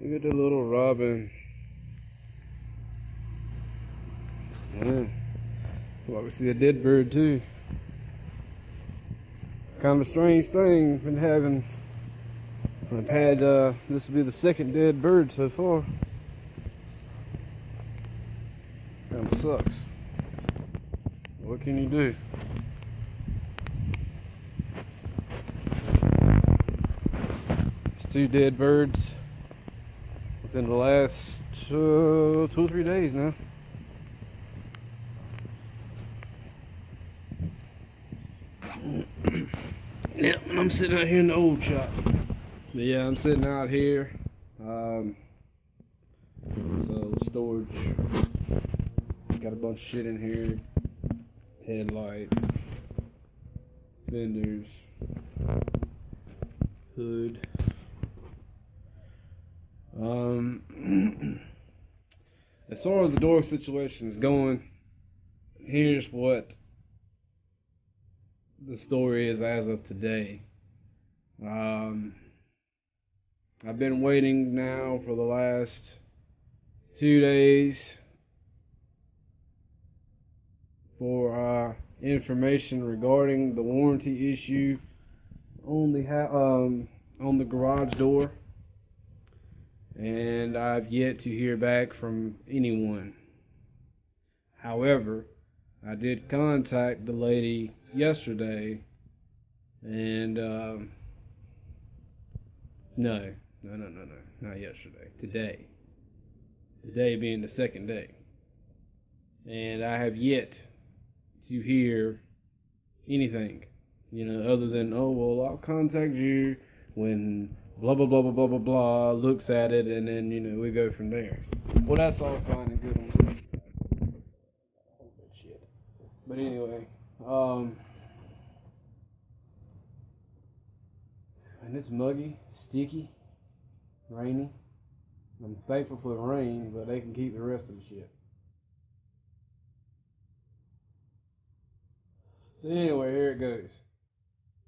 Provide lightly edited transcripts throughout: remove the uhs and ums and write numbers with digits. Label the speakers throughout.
Speaker 1: Look at the little robin. Yeah. Well, we see a dead bird too. Kind of a strange thing been having. I've had this will be the second dead bird so far. Kind of sucks. What can you do? It's 2 dead birds within the last 2 or 3 days now. Yep, and I'm sitting out here in the old shop. But yeah, I'm sitting out here. So storage. Got a bunch of shit in here. Headlights, fenders, hood. As far as the door situation is going, here's what the story is as of today. I've been waiting now for the last 2 days for information regarding the warranty issue on the garage door, and I've yet to hear back from anyone. However, I did contact the lady yesterday, and no, not yesterday. Today being the second day, and I have yet to hear anything, other than, oh well, I'll contact you when blah blah blah blah blah blah blah looks at it, and then we go from there. Well, that's all fine and good on shit. But anyway, and it's muggy, sticky, rainy. I'm thankful for the rain, but they can keep the rest of the shit. So anyway, here it goes.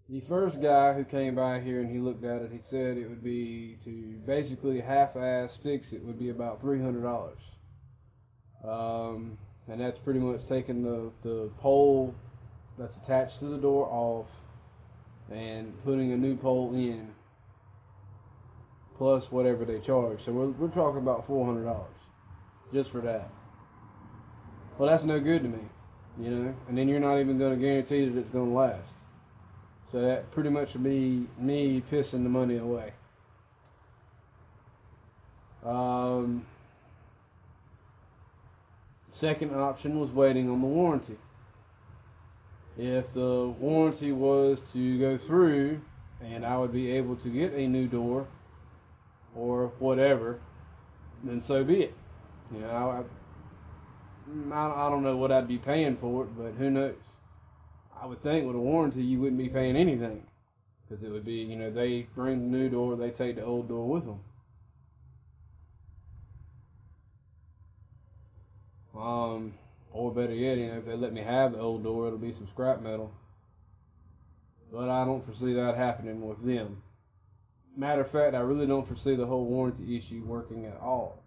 Speaker 1: The first guy who came by here and he looked at it, he said it would be, to basically half-ass fix it, would be about $300. And that's pretty much taking the pole that's attached to the door off and putting a new pole in, plus whatever they charge. So we're talking about $400 just for that. Well, that's no good to me, and then you're not even going to guarantee that it's going to last. So that pretty much would be me pissing the money away. Second option was waiting on the warranty. If the warranty was to go through and I would be able to get a new door or whatever, then so be it. I don't know what I'd be paying for it, but who knows? I would think with a warranty you wouldn't be paying anything, because it would be, they bring the new door, they take the old door with them. Or better yet, if they let me have the old door, it'll be some scrap metal. But I don't foresee that happening with them. Matter of fact, I really don't foresee the whole warranty issue working at all.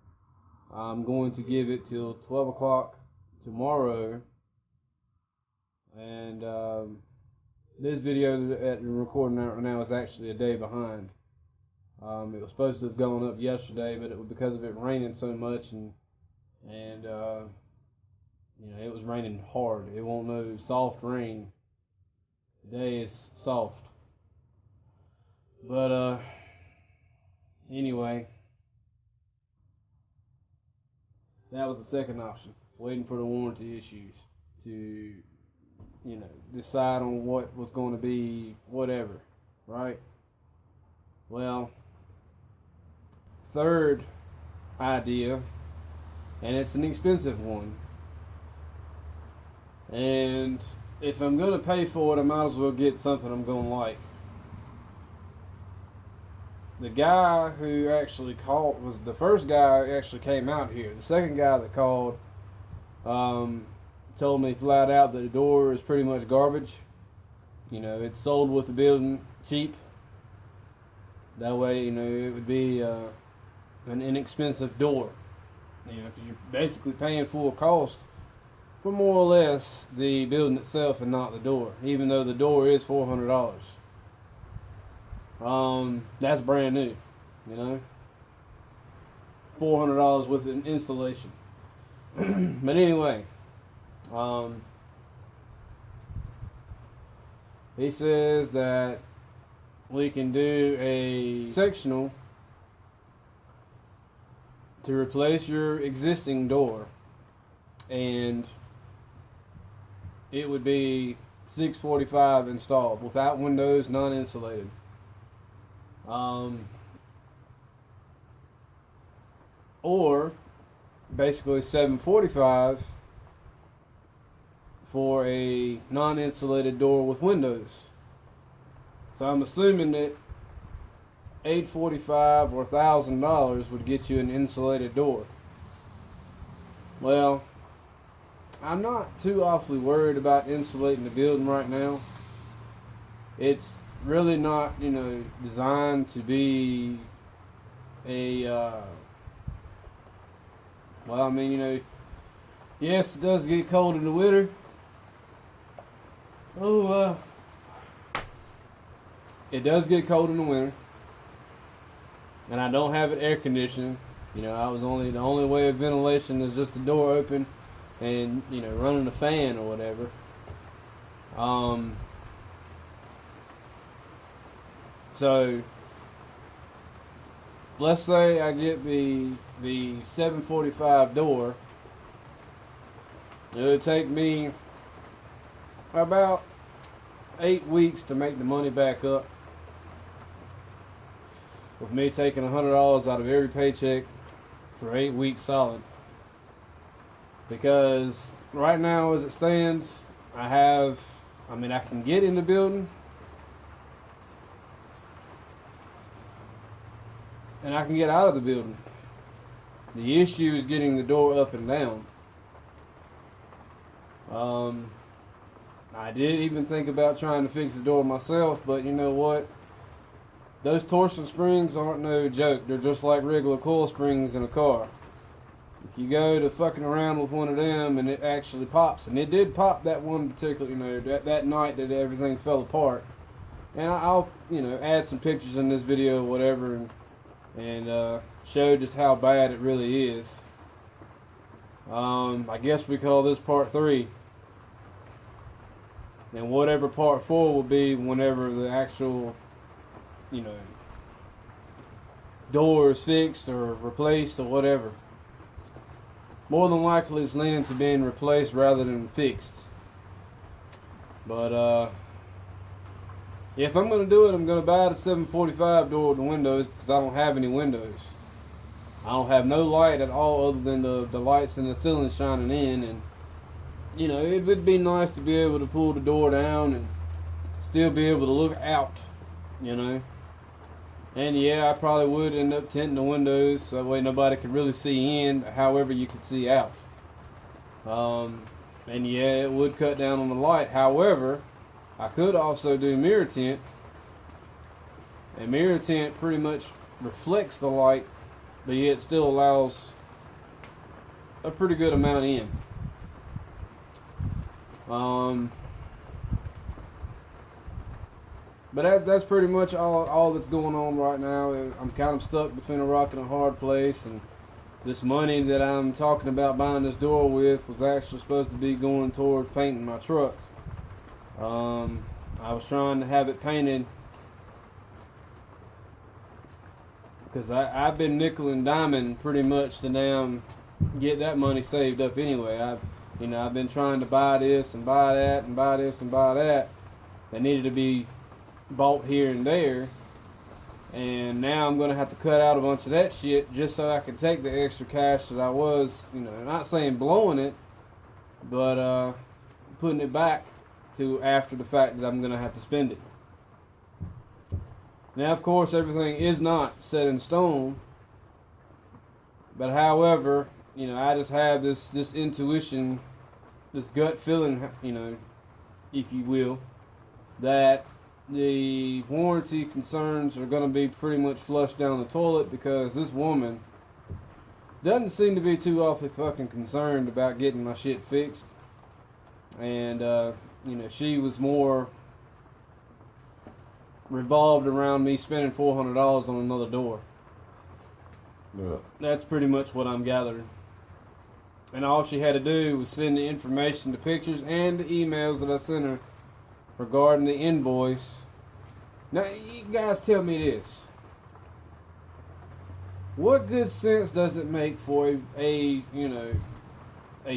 Speaker 1: I'm going to give it till 12 o'clock tomorrow. And this video that we're recording right now is actually a day behind. It was supposed to have gone up yesterday, but it was because of it raining so much, and it was raining hard. It won't no soft rain. Today is soft. But anyway, that was the second option. Waiting for the warranty issues to decide on what was going to be whatever, right? Well, third idea, and it's an expensive one, and if I'm going to pay for it, I might as well get something I'm going to like. The guy who actually called was the first guy who actually came out here. The second guy that called told me flat out that the door is pretty much garbage. It's sold with the building cheap. That way, it would be an inexpensive door. You know, because you're basically paying full cost for more or less the building itself and not the door, even though the door is $400. That's brand new, you know. $400 with an installation. But anyway, he says that we can do a sectional to replace your existing door, and it would be $645 installed without windows, non-insulated. Or basically $745 for a non-insulated door with windows. So I'm assuming that $845 or $1,000 would get you an insulated door. Well, I'm not too awfully worried about insulating the building right now. It's really not, you know, designed to be a, well, I mean, you know, yes, it does get cold in the winter. It does get cold in the winter. And I don't have it air conditioned. You know, the only way of ventilation is just the door open and, you know, running the fan or whatever. So let's say I get the $745 door. It would take me about 8 weeks to make the money back up, with me taking $100 out of every paycheck for 8 weeks solid. Because right now, as it stands, I can get in the building and I can get out of the building. The issue is getting the door up and down. I did even think about trying to fix the door myself, but you know what? Those torsion springs aren't no joke. They're just like regular coil springs in a car. If you go to fucking around with one of them and it actually pops, and it did pop that one particular, you know, that night that everything fell apart. And I'll, you know, add some pictures in this video or whatever, and show just how bad it really is. I guess we call this part 3. And whatever part 4 will be whenever the actual, you know, door is fixed or replaced or whatever. More than likely it's leaning to being replaced rather than fixed. But if I'm going to do it, I'm going to buy the $745 door with the windows, because I don't have any windows. I don't have no light at all other than the lights in the ceiling shining in. And you know, it would be nice to be able to pull the door down and still be able to look out, you know. And yeah, I probably would end up tinting the windows so that way nobody could really see in, however you could see out. And yeah, it would cut down on the light. However, I could also do mirror tint. And mirror tint pretty much reflects the light, but yet still allows a pretty good amount in. But that's pretty much all that's going on right now. I'm kind of stuck between a rock and a hard place, and this money that I'm talking about buying this door with was actually supposed to be going towards painting my truck. I was trying to have it painted because I've been nickel and diming pretty much to now get that money saved up anyway. I've been trying to buy this and buy that and buy this and buy that. They needed to be bought here and there. And now I'm going to have to cut out a bunch of that shit just so I can take the extra cash that I was, not saying blowing it, but putting it back to after the fact that I'm going to have to spend it. Now, of course, everything is not set in stone. But however, I just have this intuition, this gut feeling, if you will, that the warranty concerns are going to be pretty much flushed down the toilet, because this woman doesn't seem to be too awfully fucking concerned about getting my shit fixed. And, you know, she was more revolved around me spending $400 on another door.
Speaker 2: Yeah.
Speaker 1: That's pretty much what I'm gathering. And all she had to do was send the information, the pictures, and the emails that I sent her regarding the invoice. Now, you guys tell me this. What good sense does it make for a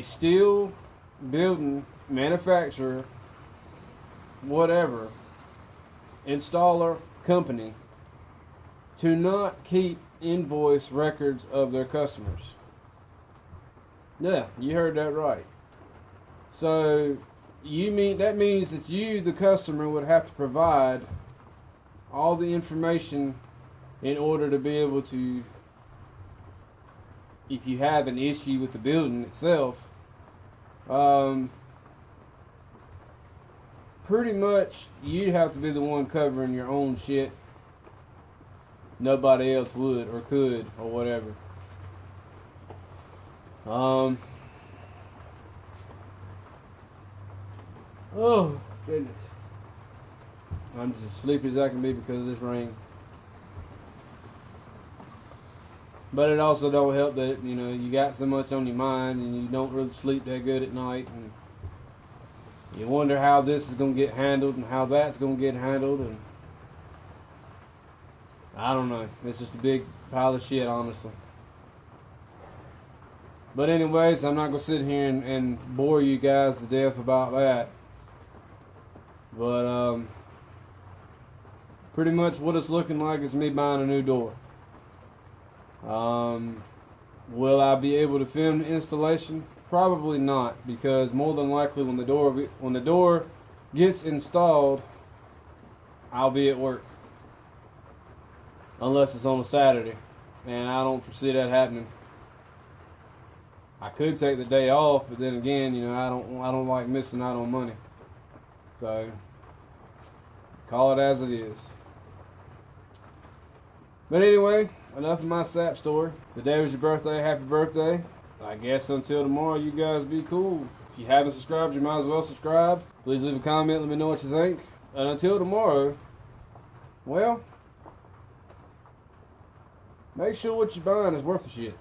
Speaker 1: steel building manufacturer, whatever, installer company, to not keep invoice records of their customers? Yeah, you heard that right. So that means that you, the customer, would have to provide all the information in order to be able to, if you have an issue with the building itself, pretty much you'd have to be the one covering your own shit. Nobody else would or could or whatever. Oh goodness, I'm just as sleepy as I can be because of this rain. But it also don't help that, you know, you got so much on your mind and you don't really sleep that good at night, and you wonder how this is going to get handled and how that's going to get handled, and I don't know. It's just a big pile of shit, honestly. But anyways, I'm not going to sit here and bore you guys to death about that. But pretty much what it's looking like is me buying a new door. Will I be able to film the installation? Probably not, because more than likely when the door gets installed, I'll be at work. Unless it's on a Saturday, and I don't foresee that happening. I could take the day off, but then again, you know, I don't like missing out on money. So call it as it is. But anyway, enough of my sap story. Today was your birthday. Happy birthday. I guess until tomorrow, you guys be cool. If you haven't subscribed, you might as well subscribe. Please leave a comment. Let me know what you think. And until tomorrow, well, make sure what you're buying is worth the shit.